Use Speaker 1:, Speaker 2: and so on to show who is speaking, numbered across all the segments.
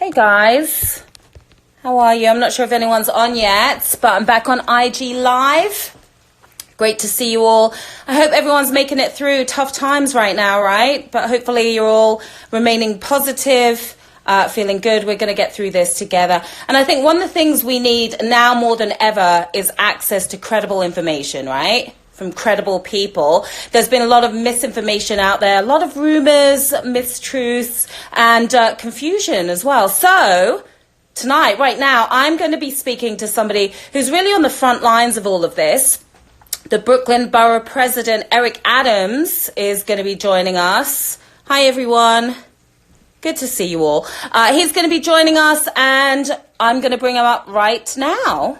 Speaker 1: Hey guys, how are you? I'm not sure if anyone's on yet, but I'm back on IG Live. Great to see you all. I hope everyone's making it through tough times right now, right? But hopefully you're all remaining positive, feeling good. We're going to get through this together. And I think one of the things we need now more than ever is access to credible information, right? From credible people. There's been a lot of misinformation out there, a lot of rumors, mistruths, and confusion as well. So tonight, right now, I'm going to be speaking to somebody who's really on the front lines of all of this. The Brooklyn Borough President, Eric Adams, is going to be joining us. Hi, everyone. Good to see you all. He's going to be joining us, and I'm going to bring him up right now.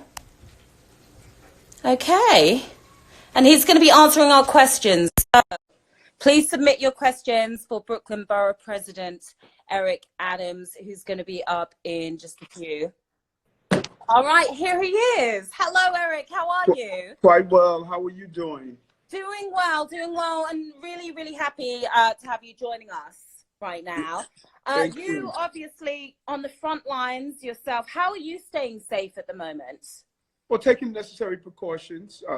Speaker 1: Okay. And he's going to be answering our questions. So please submit your questions for Brooklyn Borough President Eric Adams, who's going to be up in just a few. All right, here he is. Hello, Eric. How are you?
Speaker 2: Quite well. How are you doing?
Speaker 1: Doing well, and really, really happy to have you joining us right now.
Speaker 2: Thank you.
Speaker 1: You obviously on the front lines yourself. How are you staying safe at the moment?
Speaker 2: Well, taking necessary precautions. I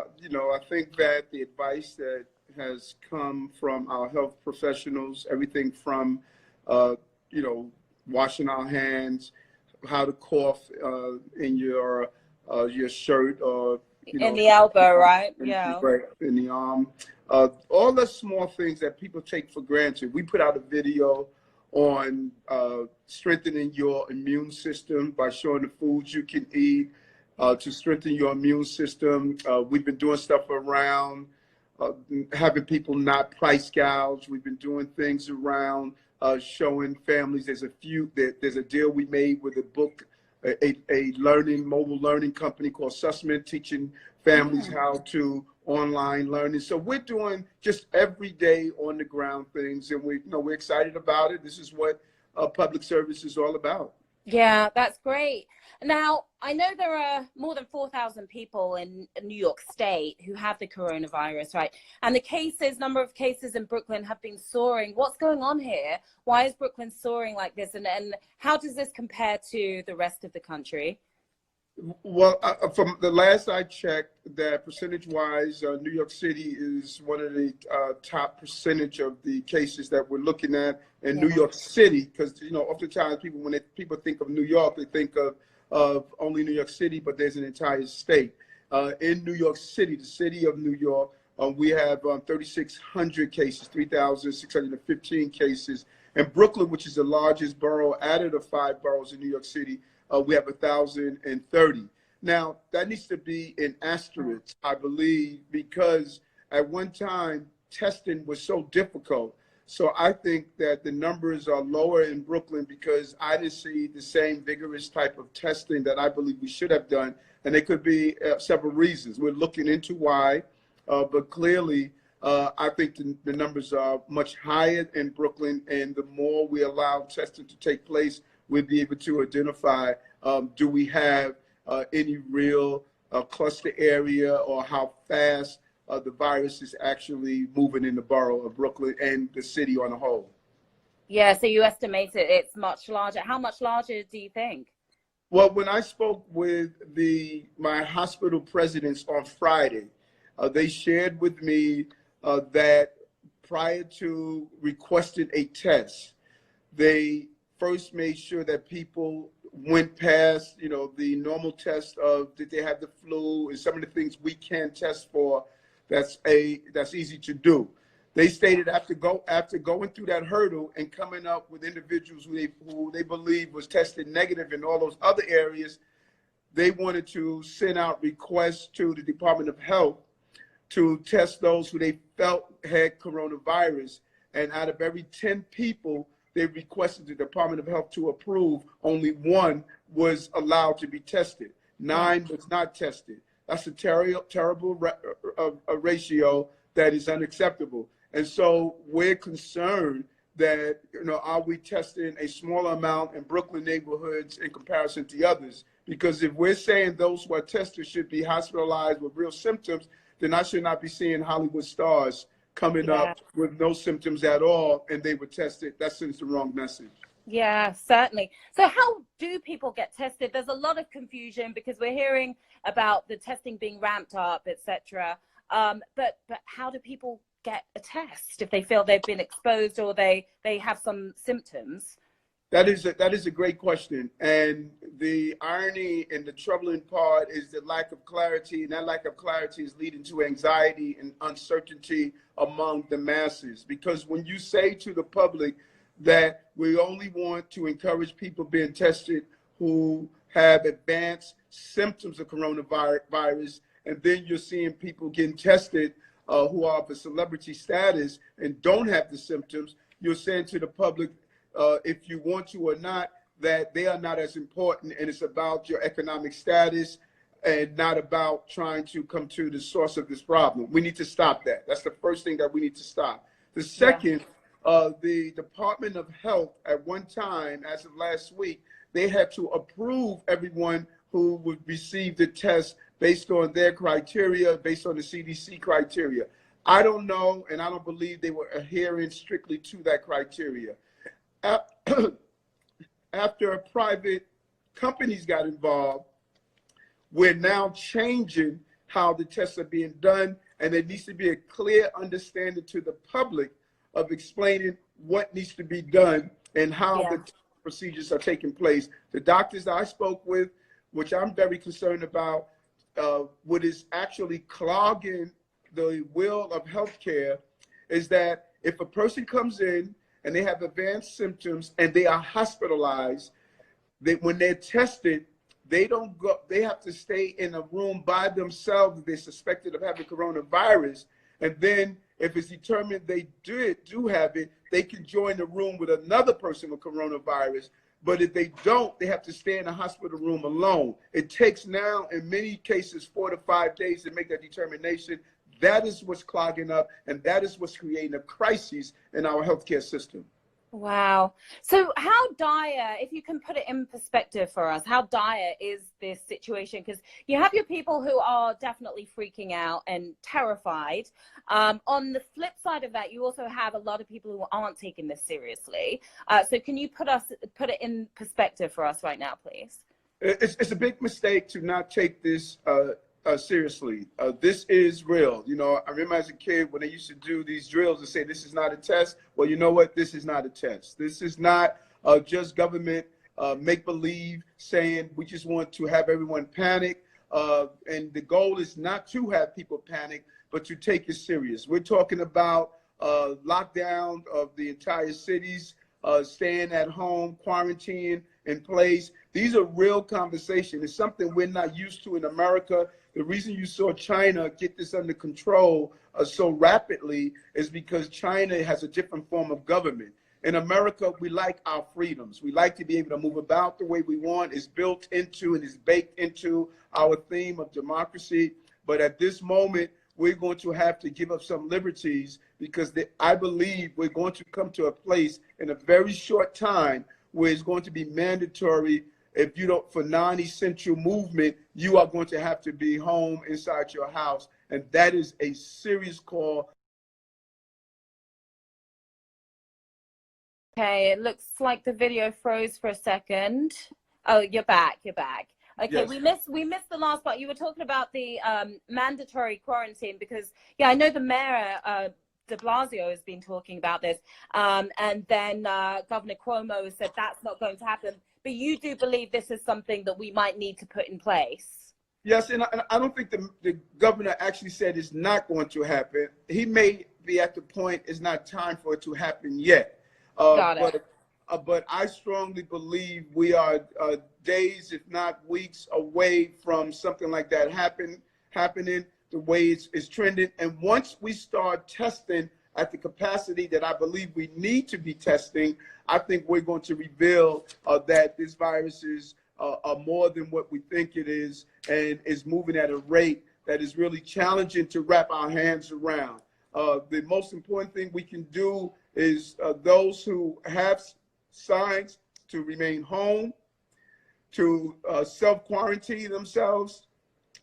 Speaker 2: think that the advice that has come from our health professionals, everything from, washing our hands, how to cough in your shirt or,
Speaker 1: in the elbow, right? Yeah.
Speaker 2: Right, in the arm. All the small things that people take for granted. We put out a video on strengthening your immune system by showing the foods you can eat. To strengthen your immune system. We've been doing stuff around having people not price gouge. We've been doing things around showing families. There's a deal we made with a mobile learning company called Sussman, teaching families how to online learning. So we're doing just everyday on the ground things, and we're excited about it. This is what public service is all about.
Speaker 1: Yeah, that's great. Now, I know there are more than 4,000 people in New York State who have the coronavirus, right? And the number of cases in Brooklyn have been soaring. What's going on here? Why is Brooklyn soaring like this? And how does this compare to the rest of the country?
Speaker 2: Well, from the last I checked, that percentage-wise, New York City is one of the top percentage of the cases that we're looking at in New York City, because oftentimes when people think of New York, they think of only New York City, but there's an entire state. In New York City, the city of New York, we have 3,600 cases, 3,615 cases. And Brooklyn, which is the largest borough out of the 5 boroughs in New York City, we have 1,030. Now, that needs to be an asterisk, I believe, because at one time, testing was so difficult. So I think that the numbers are lower in Brooklyn because I didn't see the same vigorous type of testing that I believe we should have done. And there could be several reasons. We're looking into why, but clearly, I think the numbers are much higher in Brooklyn, and the more we allow testing to take place, we'll be able to identify, do we have any real cluster area, or how fast the virus is actually moving in the borough of Brooklyn and the city on a whole.
Speaker 1: Yeah, so you estimate it's much larger. How much larger do you think?
Speaker 2: Well, when I spoke with my hospital presidents on Friday, they shared with me that prior to requesting a test, they first made sure that people went past, the normal test of did they have the flu and some of the things we can test for. That's easy to do. They stated after going through that hurdle and coming up with individuals who they believe was tested negative in all those other areas, they wanted to send out requests to the Department of Health to test those who they felt had coronavirus. And out of every 10 people they requested the Department of Health to approve, only 1 was allowed to be tested. 9 was not tested. That's a terrible ratio that is unacceptable. And so we're concerned that, are we testing a smaller amount in Brooklyn neighborhoods in comparison to others? Because if we're saying those who are tested should be hospitalized with real symptoms, then I should not be seeing Hollywood stars coming up with no symptoms at all, and they were tested. That sends the wrong message.
Speaker 1: Yeah, certainly. So how do people get tested? There's a lot of confusion because we're hearing about the testing being ramped up, etc. But how do people get a test if they feel they've been exposed or they have some symptoms?
Speaker 2: That is a great question. And the irony and the troubling part is the lack of clarity, and that lack of clarity is leading to anxiety and uncertainty among the masses. Because when you say to the public that we only want to encourage people being tested who have advanced symptoms of coronavirus, and then you're seeing people getting tested who are of a celebrity status and don't have the symptoms, you're saying to the public, if you want to or not, that they are not as important, and it's about your economic status and not about trying to come to the source of this problem. We need to stop that. That's the first thing that we need to stop. The second, the Department of Health at one time, as of last week, they had to approve everyone who would receive the test based on their criteria, based on the CDC criteria. I don't know, and I don't believe they were adhering strictly to that criteria. After private companies got involved, we're now changing how the tests are being done, and there needs to be a clear understanding to the public of explaining what needs to be done and how the procedures are taking place. The doctors that I spoke with, which I'm very concerned about, what is actually clogging the wheel of healthcare is that if a person comes in and they have advanced symptoms and they are hospitalized, when they're tested, they don't go, they have to stay in a room by themselves if they're suspected of having coronavirus. And then if it's determined they do have it, they can join the room with another person with coronavirus. But if they don't, they have to stay in a hospital room alone. It takes now, in many cases, 4 to 5 days to make that determination. That is what's clogging up, and that is what's creating a crisis in our healthcare system.
Speaker 1: Wow. So how dire, if you can put it in perspective for us, how dire is this situation? Because you have your people who are definitely freaking out and terrified. On the flip side of that, you also have a lot of people who aren't taking this seriously. So can you put it in perspective for us right now, please?
Speaker 2: It's a big mistake to not take this seriously. This is real. You know, I remember as a kid when they used to do these drills and say, this is not a test. Well, you know what? This is not a test. This is not just government make-believe saying we just want to have everyone panic. And the goal is not to have people panic, but to take it serious. We're talking about lockdown of the entire cities, staying at home, quarantine in place. These are real conversations. It's something we're not used to in America. The reason you saw China get this under control so rapidly is because China has a different form of government. In America, we like our freedoms. We like to be able to move about the way we want. It's built into and is baked into our theme of democracy. But at this moment, we're going to have to give up some liberties because I believe we're going to come to a place in a very short time where it's going to be mandatory. If you don't, for non-essential movement, you are going to have to be home inside your house. And that is a serious call.
Speaker 1: Okay, it looks like the video froze for a second. Oh, you're back. Okay, yes. we missed the last part. You were talking about the mandatory quarantine because, I know the mayor, de Blasio, has been talking about this. And then Governor Cuomo said that's not going to happen. But you do believe this is something that we might need to put in place?
Speaker 2: Yes, and I don't think the governor actually said it's not going to happen. He may be at the point it's not time for it to happen yet.
Speaker 1: Got it.
Speaker 2: But I strongly believe we are days, if not weeks, away from something like that happening the way it's trending. And once we start testing at the capacity that I believe we need to be testing, I think we're going to reveal that this virus is more than what we think it is and is moving at a rate that is really challenging to wrap our hands around. The most important thing we can do is those who have signs to remain home, to self-quarantine themselves,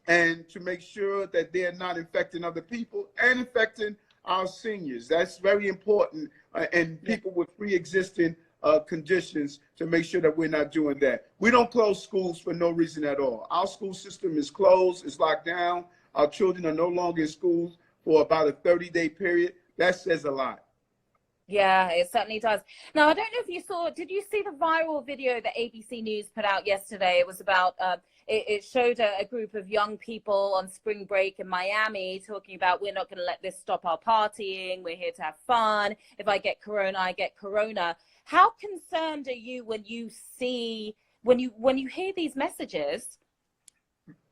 Speaker 2: and to make sure that they're not infecting other people and infecting our seniors. That's very important, and people with pre-existing conditions to make sure that we're not doing that. We don't close schools for no reason at all. Our school system is closed, it's locked down. Our children are no longer in school for about a 30-day period. That says a lot.
Speaker 1: Yeah, it certainly does. Now, I don't know if you saw, did you see the viral video that ABC News put out yesterday? It was about, it showed a group of young people on spring break in Miami talking about, we're not going to let this stop our partying. We're here to have fun. If I get corona, I get corona. How concerned are you when you see, when you hear these messages?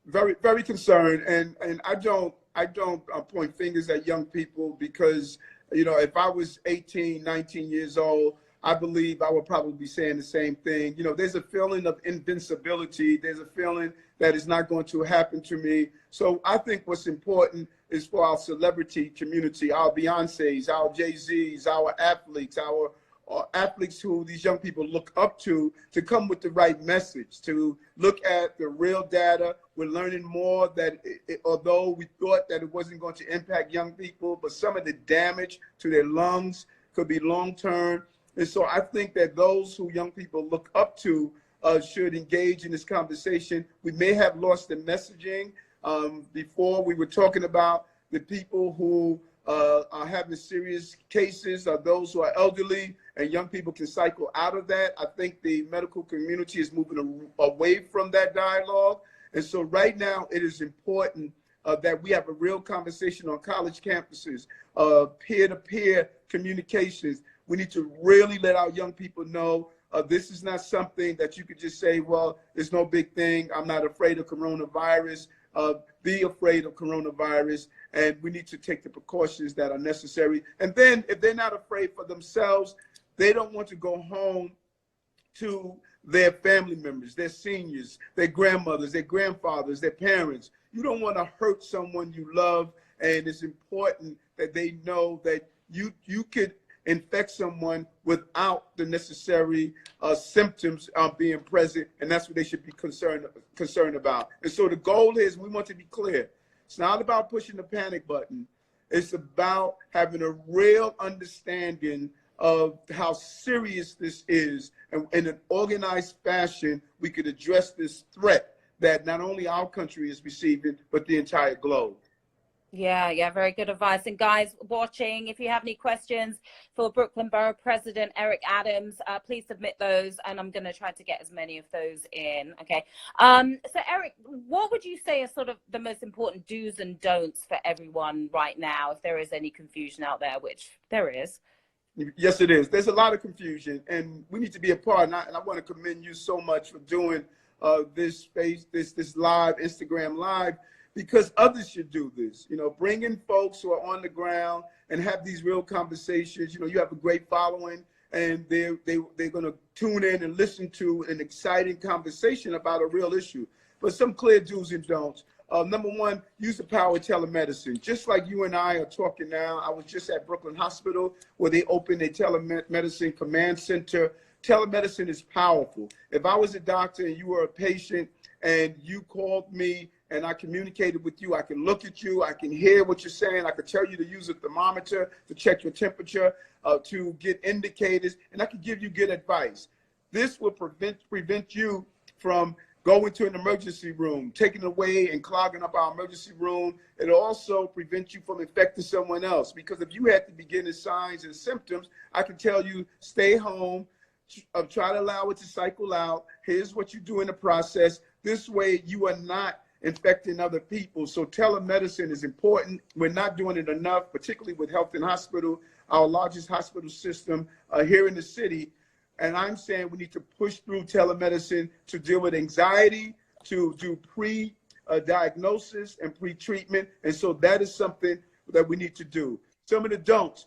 Speaker 2: Very, very concerned. And I don't point fingers at young people because, you know, if I was 18, 19 years old, I believe I would probably be saying the same thing. You know, there's a feeling of invincibility. There's a feeling that it's not going to happen to me. So I think what's important is for our celebrity community, our Beyoncés, our Jay-Z's, our athletes who these young people look up to come with the right message, to look at the real data. We're learning more that although we thought that it wasn't going to impact young people, but some of the damage to their lungs could be long-term. And so I think that those who young people look up to should engage in this conversation. We may have lost the messaging. Before we were talking about the people who are having serious cases, are those who are elderly, and young people can cycle out of that. I think the medical community is moving away from that dialogue. And so right now it is important that we have a real conversation on college campuses, peer-to-peer communications. We need to really let our young people know this is not something that you could just say, well, it's no big thing. I'm not afraid of coronavirus. Be afraid of coronavirus, and we need to take the precautions that are necessary. And then if they're not afraid for themselves, they don't want to go home to their family members, their seniors, their grandmothers, their grandfathers, their parents. You don't want to hurt someone you love, and it's important that they know that you could infect someone without the necessary symptoms being present, and that's what they should be concerned about. And so the goal is, we want to be clear. It's not about pushing the panic button. It's about having a real understanding of how serious this is, and in an organized fashion, we could address this threat that not only our country is receiving, but the entire globe.
Speaker 1: Yeah, very good advice. And guys watching, if you have any questions for Brooklyn Borough President Eric Adams, please submit those, and I'm going to try to get as many of those in. Okay. So Eric, what would you say are sort of the most important do's and don'ts for everyone right now, if there is any confusion out there, which there is?
Speaker 2: Yes, it is. There's a lot of confusion, and we need to be a part. And I want to commend you so much for doing this live, Instagram Live, because others should do this. You know, bring in folks who are on the ground and have these real conversations. You know, you have a great following, and they're going to tune in and listen to an exciting conversation about a real issue. But some clear do's and don'ts. Number one, use the power of telemedicine. Just like you and I are talking now, I was just at Brooklyn Hospital where they opened a telemedicine command center. Telemedicine is powerful. If I was a doctor and you were a patient and you called me and I communicated with you, I can look at you, I can hear what you're saying, I could tell you to use a thermometer to check your temperature, to get indicators, and I could give you good advice. This will prevent you from going to an emergency room, taking away and clogging up our emergency room. It'll also prevent you from infecting someone else, because if you had the beginning signs and symptoms, I can tell you, stay home, try to allow it to cycle out. Here's what you do in the process. This way you are not infecting other people. So telemedicine is important. We're not doing it enough, particularly with Health and Hospital, our largest hospital system here in the city. And I'm saying we need to push through telemedicine to deal with anxiety, to do pre-diagnosis and pre-treatment. And so that is something that we need to do. Some of the don'ts: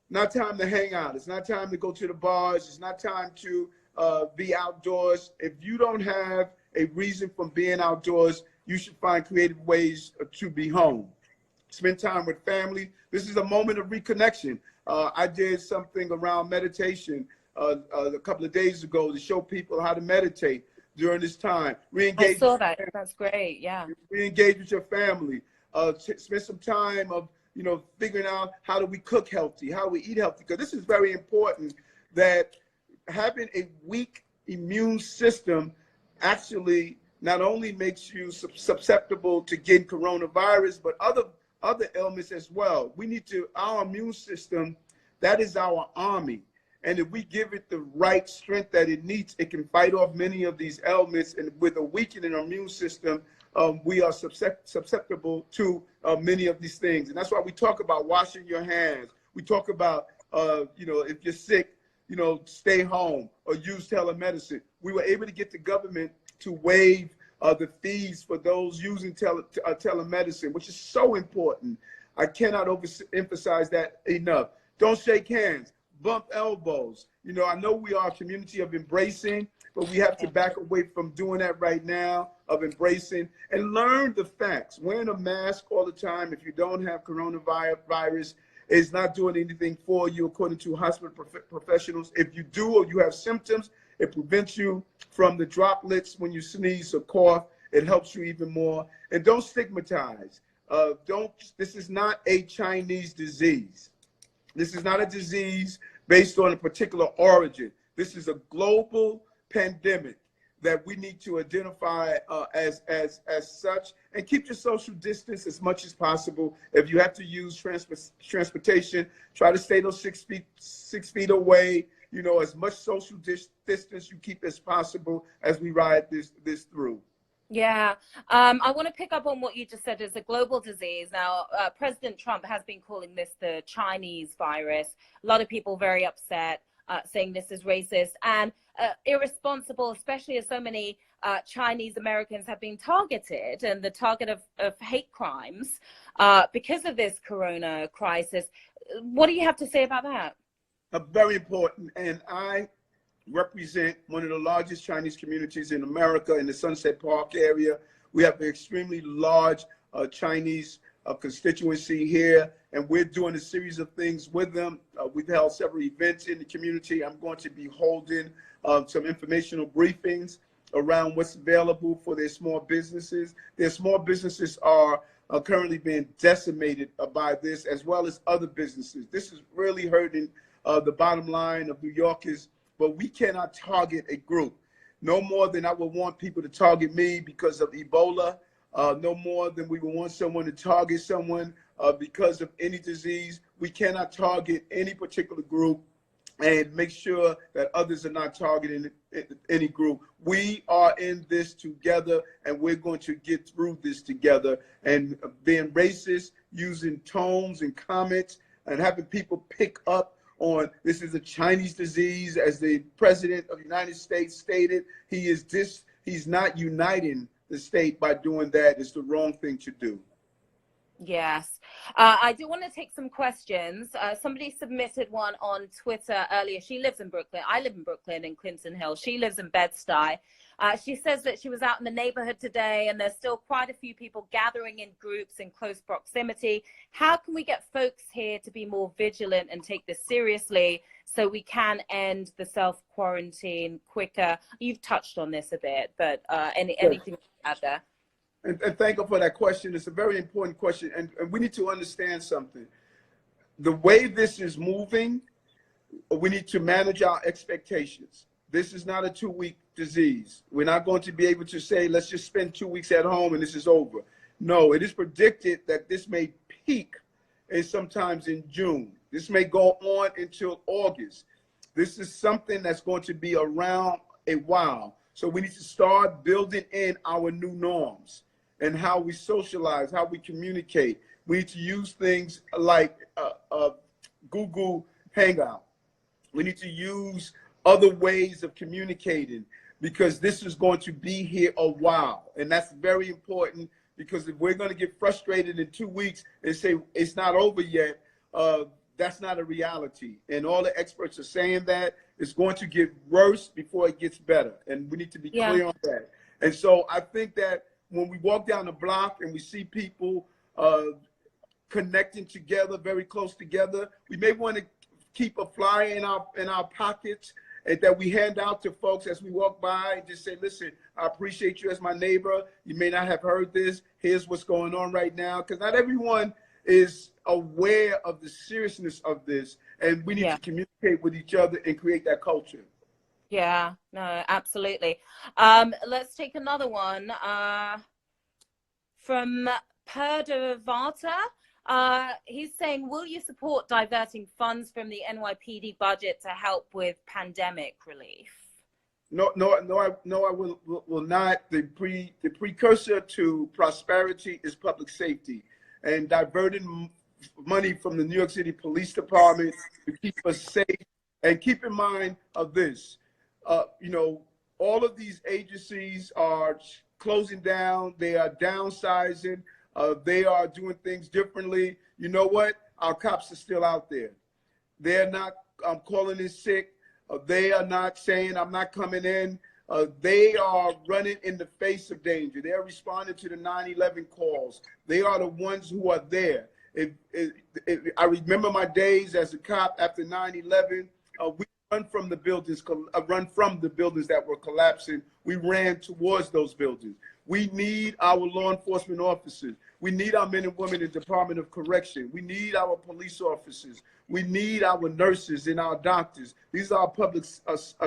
Speaker 2: not time to hang out. It's not time to go to the bars. It's not time to be outdoors. If you don't have a reason for being outdoors, you should find creative ways to be home. Spend time with family. This is a moment of reconnection. I did something around meditation a couple of days ago to show people how to meditate during this time.
Speaker 1: I saw that. That's great. Yeah.
Speaker 2: Re-engage with your family. Spend some time of, figuring out how do we cook healthy, how do we eat healthy, because this is very important, that having a weak immune system actually not only makes you susceptible to getting coronavirus, but other ailments as well. We need to, our immune system, that is our army. And if we give it the right strength that it needs, it can fight off many of these ailments. And with a weakening immune system, we are susceptible to many of these things. And that's why we talk about washing your hands. We talk about, if you're sick, stay home or use telemedicine. We were able to get the government to waive the fees for those using telemedicine, which is so important. I cannot overemphasize that enough. Don't shake hands, bump elbows. I know we are a community of embracing, but we have to back away from doing that right now, of embracing, and learn the facts. Wearing a mask all the time, if you don't have coronavirus, is not doing anything for you, according to hospital professionals. If you do or you have symptoms, it prevents you from the droplets when you sneeze or cough. It helps you even more. And don't stigmatize. This is not a Chinese disease. This is not a disease based on a particular origin. This is a global pandemic that we need to identify as such, and keep your social distance as much as possible. If you have to use transportation, try to stay those 6 feet away. As much social distance you keep as possible as we ride this through.
Speaker 1: Yeah, I want to pick up on what you just said. It's a global disease. Now, President Trump has been calling this the Chinese virus. A lot of people very upset, saying this is racist and irresponsible, especially as so many Chinese Americans have been targeted and the target of hate crimes because of this corona crisis. What do you have to say about that?
Speaker 2: Very important. And I represent one of the largest Chinese communities in America in the Sunset Park area. We have an extremely large Chinese constituency here, and we're doing a series of things with them. We've held several events in the community. I'm going to be holding some informational briefings around what's available for their small businesses. Their small businesses are currently being decimated by this, as well as other businesses. This is really hurting the bottom line of New Yorkers, but we cannot target a group no more than I would want people to target me because of Ebola, no more than we would want someone to target someone because of any disease. We cannot target any particular group and make sure that others are not targeting any group. We are in this together, and we're going to get through this together. And being racist, using tones and comments, and having people pick up on this is a Chinese disease, as the president of the United States stated, he's not uniting the state by doing that. It's the wrong thing to do.
Speaker 1: Yes. I do want to take some questions. Somebody submitted one on Twitter earlier. She lives in Brooklyn. I live in Brooklyn in Clinton Hill. She lives in Bed-Stuy. She says that she was out in the neighborhood today and there's still quite a few people gathering in groups in close proximity. How can we get folks here to be more vigilant and take this seriously so we can end the self-quarantine quicker? You've touched on this a bit, but anything out there?
Speaker 2: And thank you for that question. It's a very important question. And we need to understand something. The way this is moving, we need to manage our expectations. This is not a 2-week disease. We're not going to be able to say, let's just spend 2 weeks at home and this is over. No, it is predicted that this may peak sometimes in June. This may go on until August. This is something that's going to be around a while. So we need to start building in our new norms and how we socialize, how we communicate. We need to use things like Google Hangout. We need to use other ways of communicating because this is going to be here a while. And that's very important because if we're going to get frustrated in 2 weeks and say it's not over yet, that's not a reality. And all the experts are saying that it's going to get worse before it gets better. And we need to be clear on that. And so I think that when we walk down the block and we see people connecting together, very close together, we may want to keep a flyer in our pockets and that we hand out to folks as we walk by and just say, listen, I appreciate you as my neighbor. You may not have heard this. Here's what's going on right now. Because not everyone is aware of the seriousness of this. And we need to communicate with each other and create that culture.
Speaker 1: Yeah, no, absolutely. Let's take another one from Perdavata. He's saying, will you support diverting funds from the NYPD budget to help with pandemic relief?
Speaker 2: No, no, no. I will not. The precursor to prosperity is public safety, and diverting money from the New York City Police Department to keep us safe. And keep in mind of this, you know, all of these agencies are closing down. They are downsizing. They are doing things differently. You know what? Our cops are still out there. They're not calling in sick. They are not saying, I'm not coming in. They are running in the face of danger. They're responding to the 9/11 calls. They are the ones who are there. I remember my days as a cop after 9/11. We run from the buildings, that were collapsing. We ran towards those buildings. We need our law enforcement officers. We need our men and women in the Department of Correction. We need our police officers. We need our nurses and our doctors. These are our public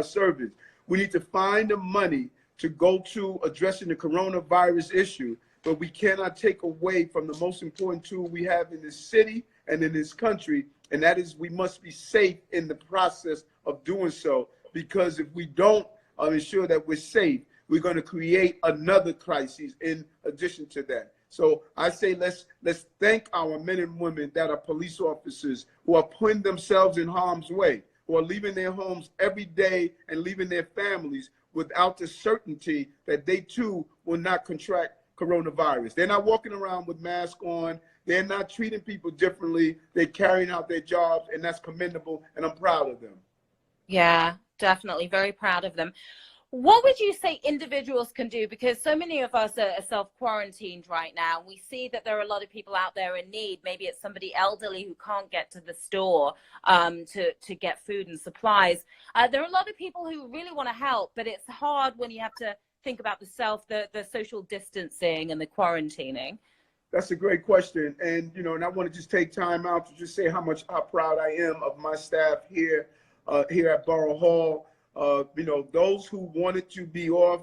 Speaker 2: servants. We need to find the money to go to addressing the coronavirus issue, but we cannot take away from the most important tool we have in this city and in this country, and that is we must be safe in the process of doing so, because if we don't ensure that we're safe, we're going to create another crisis in addition to that. So I say let's thank our men and women that are police officers who are putting themselves in harm's way, who are leaving their homes every day and leaving their families without the certainty that they too will not contract coronavirus. They're not walking around with masks on. They're not treating people differently. They're carrying out their jobs, and that's commendable, and I'm proud of them.
Speaker 1: Yeah, definitely. Very proud of them. What would you say individuals can do? Because so many of us are self-quarantined right now. We see that there are a lot of people out there in need. Maybe it's somebody elderly who can't get to the store to get food and supplies. There are a lot of people who really want to help, but it's hard when you have to think about the social distancing and the quarantining.
Speaker 2: That's a great question. And, you know, and I want to just take time out to just say how proud I am of my staff here at Borough Hall. You know, those who wanted to be off,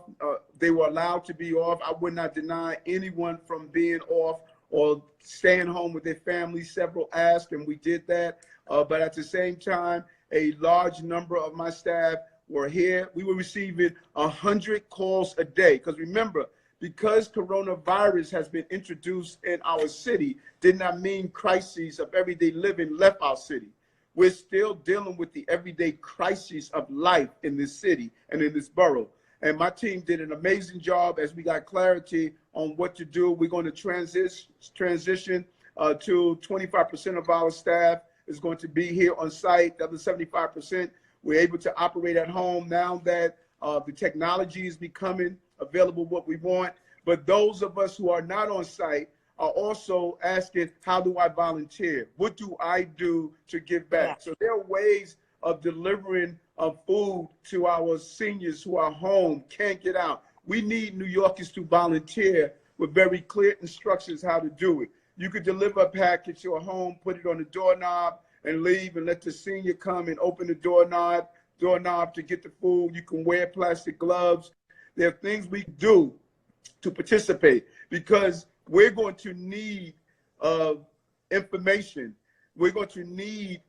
Speaker 2: they were allowed to be off. I would not deny anyone from being off or staying home with their families. Several asked, and we did that. But at the same time, a large number of my staff were here. We were receiving 100 calls a day. Because remember, because coronavirus has been introduced in our city, did not mean crises of everyday living left our city. We're still dealing with the everyday crises of life in this city and in this borough. And my team did an amazing job as we got clarity on what to do. We're going to transition to 25% of our staff is going to be here on site. The other 75%, we're able to operate at home now that the technology is becoming available what we want. But those of us who are not on site are also asking, how do I volunteer? What do I do to give back? So there are ways of delivering food to our seniors who are home, can't get out. We need New Yorkers to volunteer with very clear instructions how to do it. You could deliver a package to a home, put it on the doorknob and leave and let the senior come and open the doorknob to get the food. You can wear plastic gloves. There are things we do to participate because we're going to need information. We're going to need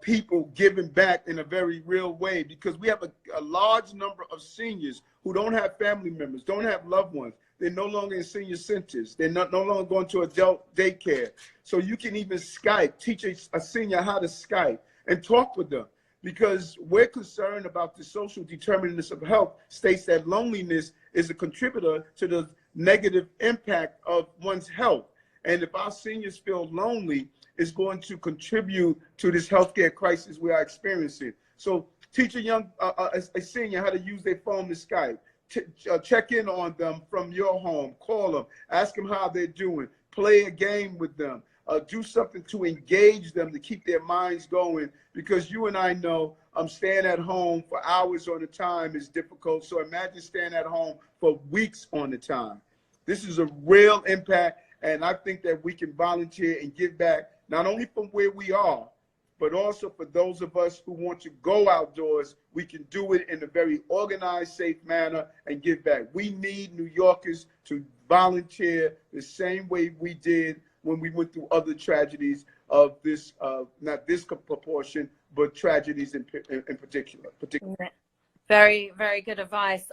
Speaker 2: people giving back in a very real way because we have a large number of seniors who don't have family members, don't have loved ones. They're no longer in senior centers. They're no longer going to adult daycare. So you can even Skype, teach a senior how to Skype and talk with them because we're concerned about the social determinants of health states that loneliness is a contributor to the negative impact of one's health. And if our seniors feel lonely, it's going to contribute to this healthcare crisis we are experiencing. So teach a senior how to use their phone to Skype. Check in on them from your home, call them, ask them how they're doing, play a game with them, do something to engage them to keep their minds going because you and I know staying at home for hours on a time is difficult. So imagine staying at home for weeks on a time. This is a real impact, and I think that we can volunteer and give back, not only from where we are, but also for those of us who want to go outdoors, we can do it in a very organized, safe manner and give back. We need New Yorkers to volunteer the same way we did when we went through other tragedies of this, not this proportion, but tragedies in particular.
Speaker 1: Very, very good advice.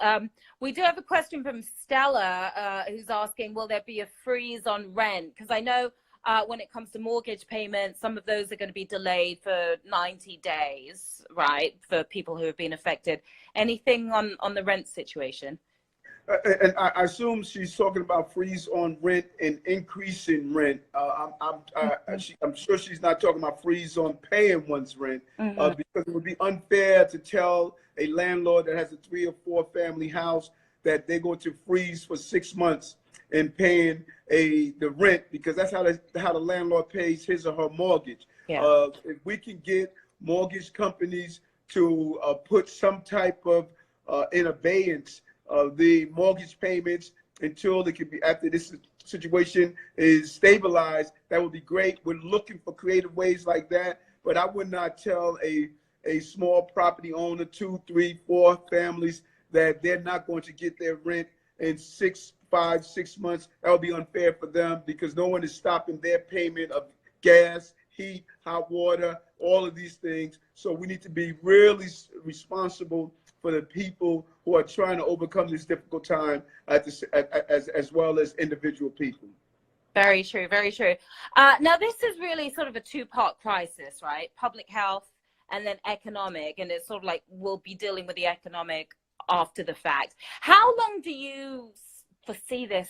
Speaker 1: We do have a question from Stella, who's asking, will there be a freeze on rent? Because I know when it comes to mortgage payments, some of those are going to be delayed for 90 days, right, for people who have been affected. Anything on the rent situation?
Speaker 2: And I assume she's talking about freeze on rent and increase in rent. I'm sure she's not talking about freeze on paying one's rent, because it would be unfair to tell a landlord that has a 3 or 4 family house that they're going to freeze for 6 months in paying the rent, because that's how the landlord pays his or her mortgage. Yeah. If we can get mortgage companies to put some type of in abeyance the mortgage payments until they can be, after this situation is stabilized, that would be great. We're looking for creative ways like that, but I would not tell a small property owner, 2, 3, 4 families, that they're not going to get their rent in 5, 6 months. That would be unfair for them, because no one is stopping their payment of gas, heat, hot water, all of these things. So we need to be really responsible for the people who are trying to overcome this difficult time as well as individual people.
Speaker 1: Very true, very true. Now, this is really sort of a 2-part crisis, right? Public health and then economic, and it's sort of like we'll be dealing with the economic after the fact. How long do you foresee this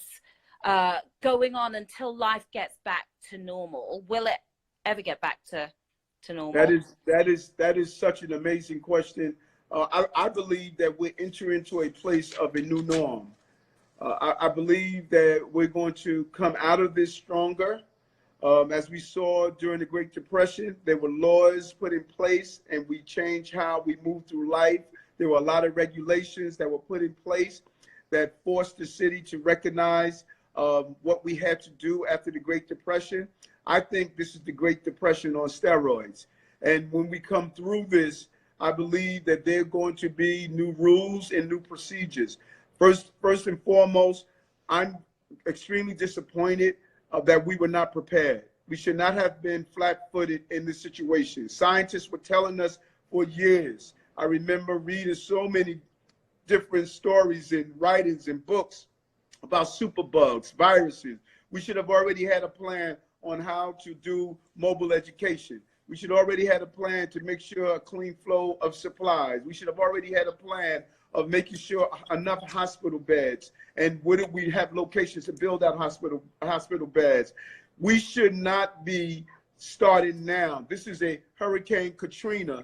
Speaker 1: going on until life gets back to normal? Will it ever get back to normal?
Speaker 2: That is such an amazing question. I believe that we're entering into a place of a new norm. I believe that we're going to come out of this stronger. As we saw during the Great Depression, there were laws put in place and we changed how we move through life. There were a lot of regulations that were put in place that forced the city to recognize what we had to do after the Great Depression. I think this is the Great Depression on steroids. And when we come through this, I believe that there are going to be new rules and new procedures. First and foremost, I'm extremely disappointed that we were not prepared. We should not have been flat-footed in this situation. Scientists were telling us for years. I remember reading so many different stories and writings and books about superbugs, viruses. We should have already had a plan on how to do mobile education. We should already had a plan to make sure a clean flow of supplies. We should have already had a plan of making sure enough hospital beds. And would we have locations to build out hospital beds? We should not be starting now. This is a Hurricane Katrina,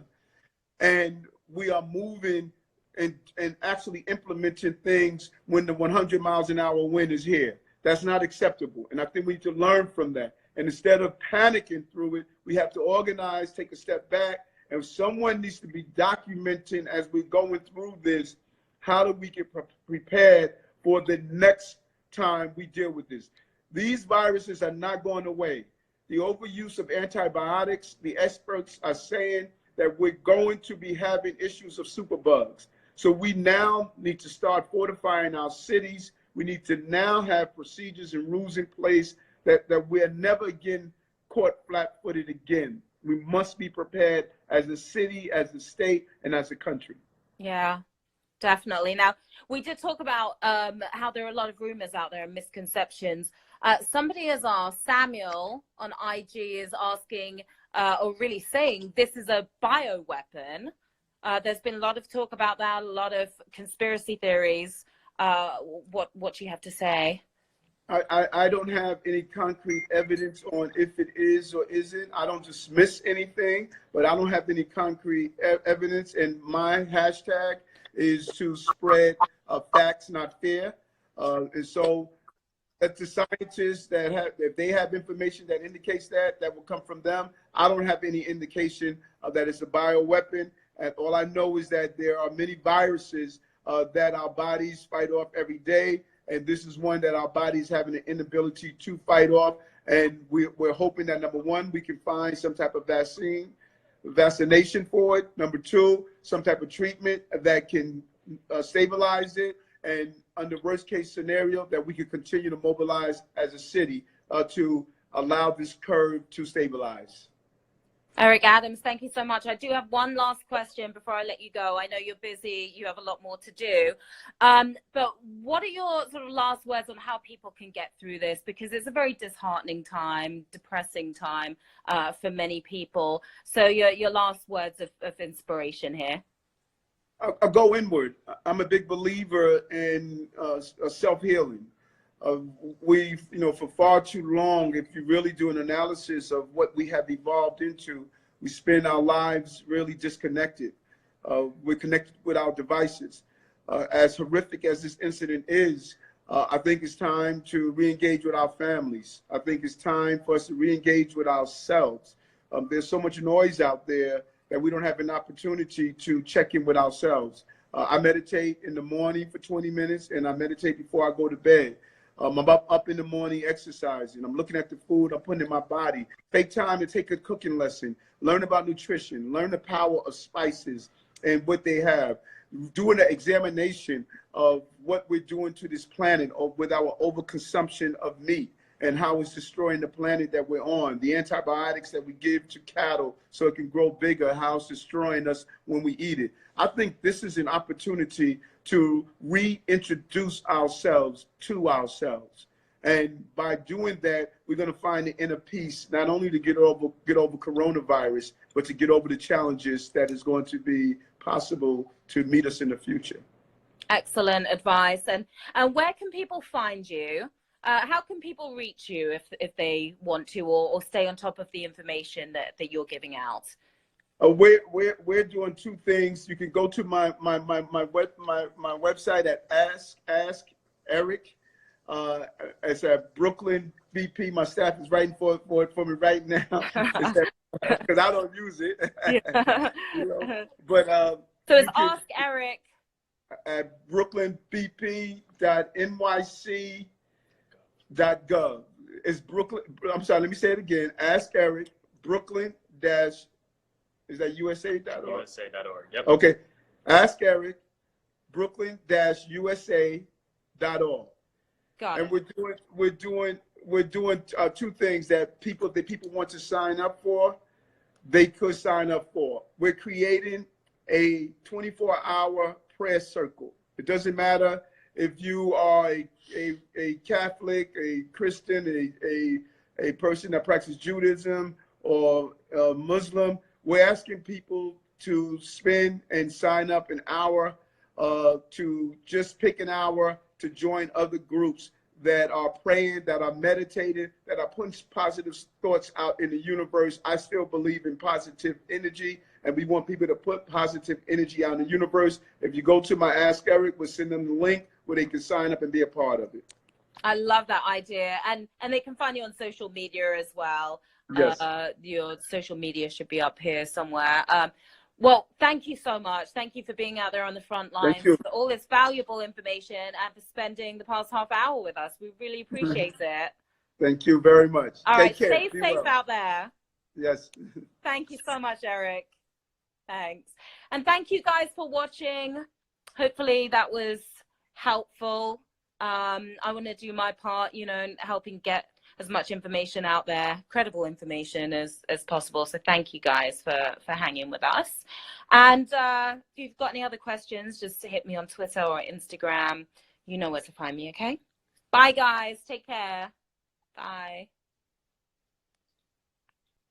Speaker 2: and we are moving and actually implementing things when the 100 miles an hour wind is here. That's not acceptable. And I think we need to learn from that. And instead of panicking through it, we have to organize, take a step back, and someone needs to be documenting as we're going through this, how do we get prepared for the next time we deal with this. These viruses are not going away. The overuse of antibiotics, the experts are saying that we're going to be having issues of superbugs. So we now need to start fortifying our cities. We need to now have procedures and rules in place that we're never again caught flat-footed again. We must be prepared as a city, as a state, and as a country.
Speaker 1: Yeah, definitely. Now, we did talk about how there are a lot of rumors out there and misconceptions. Somebody has asked, Samuel on IG is asking, or really saying, this is a bioweapon. There's been a lot of talk about that, a lot of conspiracy theories. What do you have to say?
Speaker 2: I don't have any concrete evidence on if it is or isn't. I don't dismiss anything, but I don't have any concrete evidence. And my hashtag is to spread facts, not fear. And so that the scientists that have, if they have information that indicates that will come from them. I don't have any indication that it's a bioweapon. And all I know is that there are many viruses that our bodies fight off every day. And this is one that our bodies having an inability to fight off. And we're hoping that, number one, we can find some type of vaccine. vaccination for it. Number two, some type of treatment that can stabilize it. And under worst case scenario, that we could continue to mobilize as a city to allow this curve to stabilize.
Speaker 1: Eric Adams, thank you so much. I do have one last question before I let you go. I know you're busy, you have a lot more to do. But what are your sort of last words on how people can get through this? Because it's a very disheartening time, depressing time for many people. So your last words of inspiration here.
Speaker 2: I'll go inward. I'm a big believer in self-healing. We've, for far too long, if you really do an analysis of what we have evolved into, we spend our lives really disconnected. We're connected with our devices. As horrific as this incident is, I think it's time to re-engage with our families. I think it's time for us to re-engage with ourselves. There's so much noise out there that we don't have an opportunity to check in with ourselves. I meditate in the morning for 20 minutes, and I meditate before I go to bed. I'm up in the morning exercising. I'm looking at the food I'm putting in my body. Take time to take a cooking lesson. Learn about nutrition. Learn the power of spices and what they have. Doing an examination of what we're doing to this planet with our overconsumption of meat and how it's destroying the planet that we're on. The antibiotics that we give to cattle so it can grow bigger, how it's destroying us when we eat it. I think this is an opportunity to reintroduce ourselves to ourselves. And by doing that, we're going to find the inner peace, not only to get over coronavirus, but to get over the challenges that is going to be possible to meet us in the future.
Speaker 1: Excellent advice. And where can people find you? How can people reach you if they want to, or stay on top of the information that you're giving out?
Speaker 2: We're doing two things. You can go to my website at Ask Eric. It's at Brooklyn BP. My staff is writing for me right now because I don't use it.
Speaker 1: Yeah.
Speaker 2: But
Speaker 1: so it's Ask Eric
Speaker 2: at brooklynbp.nyc.gov. It's Brooklyn. I'm sorry. Let me say it again. Ask Eric. Brooklyn dash. Is that USA.org?
Speaker 3: USA.org, yep.
Speaker 2: Okay. Ask Eric, Brooklyn-USA.org.
Speaker 1: Got
Speaker 2: and
Speaker 1: it.
Speaker 2: we're doing two things that people want to sign up for, they could sign up for. We're creating a 24-hour prayer circle. It doesn't matter if you are a Catholic, a Christian, a person that practices Judaism, or a Muslim. We're asking people to spend and sign up an hour, to just pick an hour to join other groups that are praying, that are meditating, that are putting positive thoughts out in the universe. I still believe in positive energy, and we want people to put positive energy out in the universe. If you go to my Ask Eric, we'll send them the link where they can sign up and be a part of it.
Speaker 1: I love that idea. And they can find you on social media as well.
Speaker 2: Yes.
Speaker 1: Your social media should be up here somewhere. Well, thank you so much. Thank you for being out there on the front lines, for all this valuable information, and for spending the past half hour with us. We really appreciate it.
Speaker 2: Thank you very much.
Speaker 1: All right,
Speaker 2: Take care.
Speaker 1: stay safe out there.
Speaker 2: Yes.
Speaker 1: Thank you so much, Eric. Thanks. And thank you guys for watching. Hopefully that was helpful. I want to do my part, in helping get as much information out there, credible information as possible. So thank you guys for hanging with us. And if you've got any other questions, just hit me on Twitter or Instagram. You know where to find me, okay? Bye, guys. Take care.